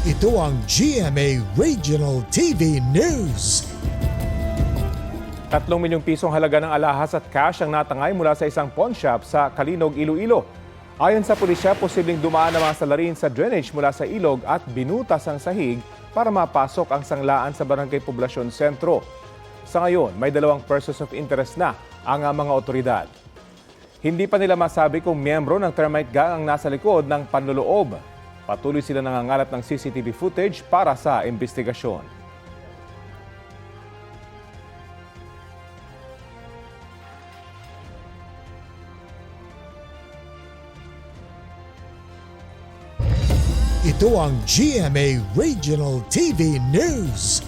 Ito ang GMA Regional TV News. 3 milyong pisong halaga ng alahas at cash ang natangay mula sa isang pawn shop sa Kalinog, Iloilo. Ayon sa pulisya, posibleng dumaan ang mga salarin sa drainage mula sa ilog at binutas ang sahig para mapasok ang sanglaan sa Barangay Poblasyon Sentro. Sa ngayon, may 2 persons of interest na ang mga otoridad. Hindi pa nila masabi kung miyembro ng termite gang ang nasa likod ng panloloob. Patuloy sila nangangalap ng CCTV footage para sa investigasyon. Ito ang GMA Regional TV News.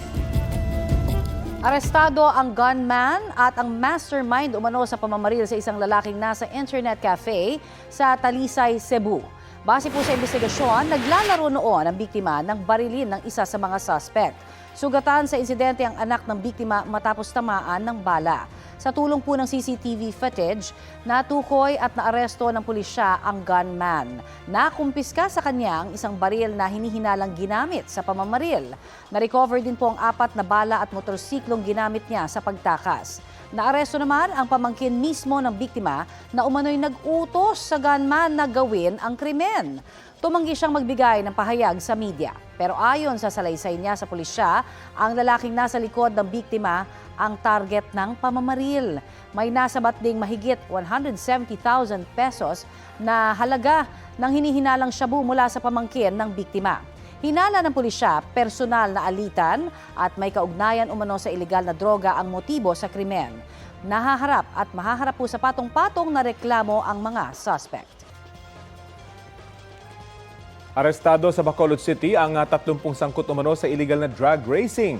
Arestado ang gunman at ang mastermind umano sa pamamaril sa isang lalaking nasa internet cafe sa Talisay, Cebu. Base po sa investigasyon, naglalaro noon ang biktima ng barilin ng isa sa mga suspect. Sugatan sa insidente ang anak ng biktima matapos tamaan ng bala. Sa tulong po ng CCTV footage, natukoy at naaresto ng pulisya ang gunman. Nakumpiska sa kanya ang isang baril na hinihinalang ginamit sa pamamaril. Na-recover din po ang 4 na bala at motorsiklong ginamit niya sa pagtakas. Naaresto naman ang pamangkin mismo ng biktima na umano'y nag-utos sa gunman na gawin ang krimen. Tumanggi siyang magbigay ng pahayag sa media. Pero ayon sa salaysay niya sa pulisya, ang lalaking nasa likod ng biktima ang target ng pamamaril. May nasabat ding mahigit 170,000 pesos na halaga ng hinihinalang shabu mula sa pamangkin ng biktima. Hinala ng pulisya, personal na alitan at may kaugnayan umano sa ilegal na droga ang motibo sa krimen. Nahaharap at mahaharap po sa patong-patong na reklamo ang mga suspect. Arestado sa Bacolod City ang 30 sangkot umano sa illegal na drug racing.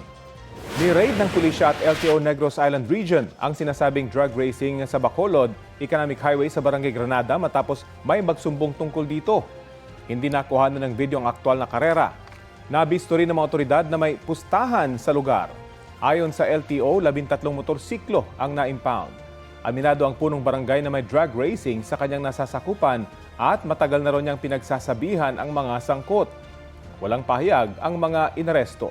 Ni-raid ng pulisya at LTO Negros Island Region ang sinasabing drug racing sa Bacolod Economic Highway sa Barangay Granada matapos may magsumbong tungkol dito. Hindi nakuha na ng video ang aktwal na karera. Nabisto rin ng mga otoridad na may pustahan sa lugar. Ayon sa LTO, 13 motorsiklo ang na-impound. Aminado ang punong barangay na may drug racing sa kanyang nasasakupan at matagal na ron niyang pinagsasabihan ang mga sangkot. Walang pahayag ang mga inaresto.